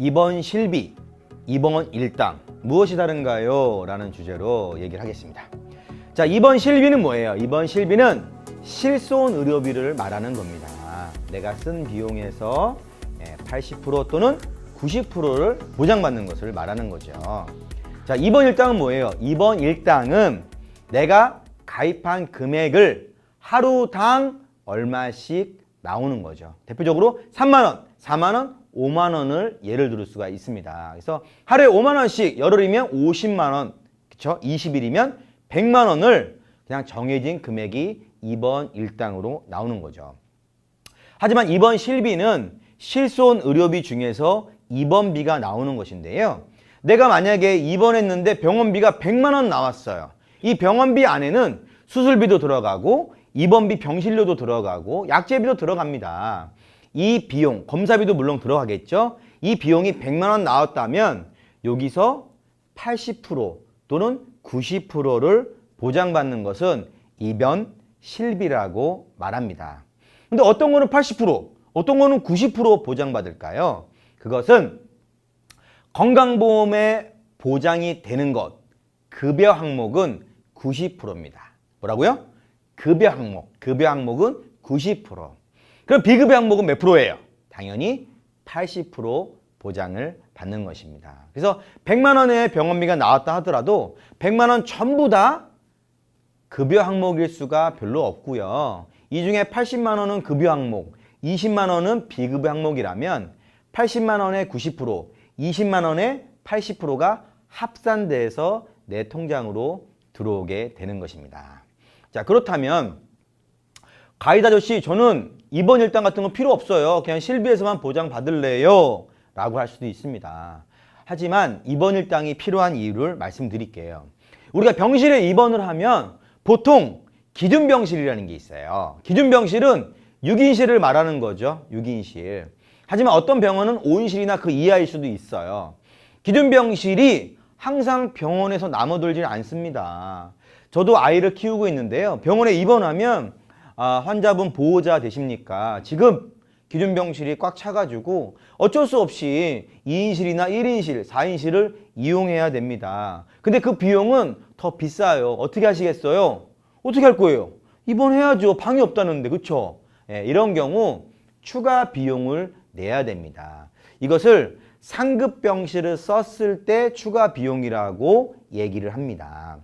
입원 실비, 입원 일당 무엇이 다른가요? 라는 주제로 얘기를 하겠습니다. 자, 입원 실비는 뭐예요? 입원 실비는 실손 의료비를 말하는 겁니다. 내가 쓴 비용에서 80% 또는 90%를 보장받는 것을 말하는 거죠. 자, 입원 일당은 뭐예요? 입원 일당은 내가 가입한 금액을 하루당 얼마씩 나오는 거죠. 대표적으로 3만원, 4만원, 5만원을 예를 들을 수가 있습니다. 그래서 하루에 5만원씩 열흘이면 50만원, 그쵸? 20일이면 100만원을 그냥 정해진 금액이 입원 일당으로 나오는 거죠. 하지만 입원 실비는 실손 의료비 중에서 입원비가 나오는 것인데요. 내가 만약에 입원했는데 병원비가 100만원 나왔어요. 이 병원비 안에는 수술비도 들어가고 입원비 병실료도 들어가고 약제비도 들어갑니다. 이 비용, 검사비도 물론 들어가겠죠. 이 비용이 100만원 나왔다면 여기서 80% 또는 90%를 보장받는 것은 입원 실비라고 말합니다. 근데 어떤 거는 80%, 어떤 거는 90% 보장받을까요? 그것은 건강보험에 보장이 되는 것, 급여 항목은 90%입니다. 뭐라고요? 급여 항목은 90%. 그럼 비급여 항목은 몇 프로예요? 당연히 80% 보장을 받는 것입니다. 그래서 100만 원의 병원비가 나왔다 하더라도 100만 원 전부 다 급여 항목일 수가 별로 없고요. 이 중에 80만 원은 급여 항목, 20만 원은 비급여 항목이라면 80만 원의 90%, 20만 원의 80%가 합산돼서 내 통장으로 들어오게 되는 것입니다. 자, 그렇다면 가이드 아저씨, 저는 입원 일당 같은 거 필요 없어요. 그냥 실비에서만 보장 받을래요 라고 할 수도 있습니다. 하지만 입원 일당이 필요한 이유를 말씀드릴게요. 우리가 병실에 입원을 하면 보통 기준병실이라는 게 있어요. 기준병실은 6인실을 말하는 거죠. 6인실. 하지만 어떤 병원은 5인실이나 그 이하일 수도 있어요. 기준병실이 항상 병원에서 남아돌질 않습니다. 저도 아이를 키우고 있는데요. 병원에 입원하면 환자분 보호자 되십니까? 지금 기준병실이 꽉 차가지고 어쩔 수 없이 2인실이나 1인실, 4인실을 이용해야 됩니다. 근데 그 비용은 더 비싸요. 어떻게 하시겠어요? 어떻게 할 거예요? 입원해야죠. 방이 없다는데, 그쵸? 이런 경우 추가 비용을 내야 됩니다. 이것을 상급병실을 썼을 때 추가 비용이라고 얘기를 합니다.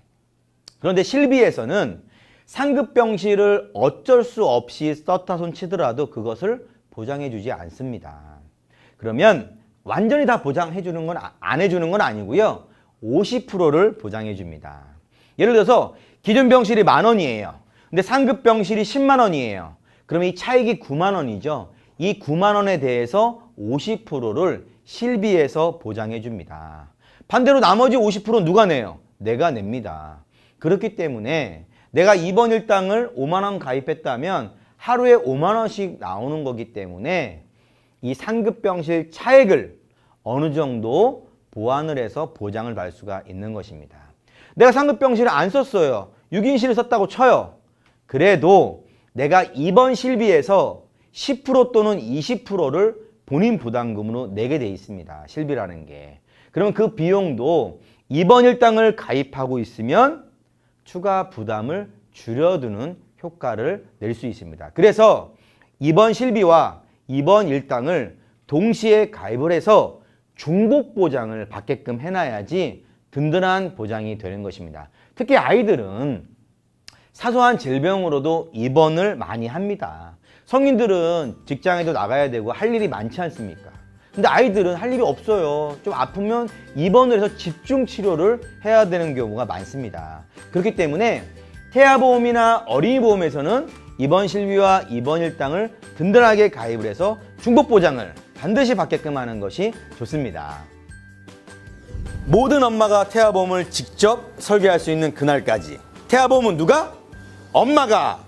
그런데 실비에서는 상급병실을 어쩔 수 없이 썼다 손 치더라도 그것을 보장해 주지 않습니다. 그러면 완전히 다 보장해 주는 건 안 해주는 건 아니고요. 50%를 보장해 줍니다. 예를 들어서 기준병실이 10,000원이에요. 근데 상급병실이 10만 원이에요. 그러면 이 차익이 9만 원이죠. 이 9만 원에 대해서 50%를 실비에서 보장해 줍니다. 반대로 나머지 50%는 누가 내요? 내가 냅니다. 그렇기 때문에 내가 입원 일당을 5만 원 가입했다면 하루에 5만 원씩 나오는 거기 때문에 이 상급병실 차액을 어느 정도 보완을 해서 보장을 받을 수가 있는 것입니다. 내가 상급병실을 안 썼어요. 6인실을 썼다고 쳐요. 그래도 내가 입원 실비에서 10% 또는 20%를 본인 부담금으로 내게 돼 있습니다. 실비라는 게. 그러면 그 비용도 입원 일당을 가입하고 있으면 추가 부담을 줄여두는 효과를 낼 수 있습니다. 그래서 입원 실비와 입원 일당을 동시에 가입을 해서 중복 보장을 받게끔 해놔야지 든든한 보장이 되는 것입니다. 특히 아이들은 사소한 질병으로도 입원을 많이 합니다. 성인들은 직장에도 나가야 되고 할 일이 많지 않습니까? 근데 아이들은 할 일이 없어요. 좀 아프면 입원을 해서 집중 치료를 해야 되는 경우가 많습니다. 그렇기 때문에 태아보험이나 어린이보험에서는 입원 실비와 입원 일당을 든든하게 가입을 해서 중복 보장을 반드시 받게끔 하는 것이 좋습니다. 모든 엄마가 태아보험을 직접 설계할 수 있는 그날까지 태아보험은 누가? 엄마가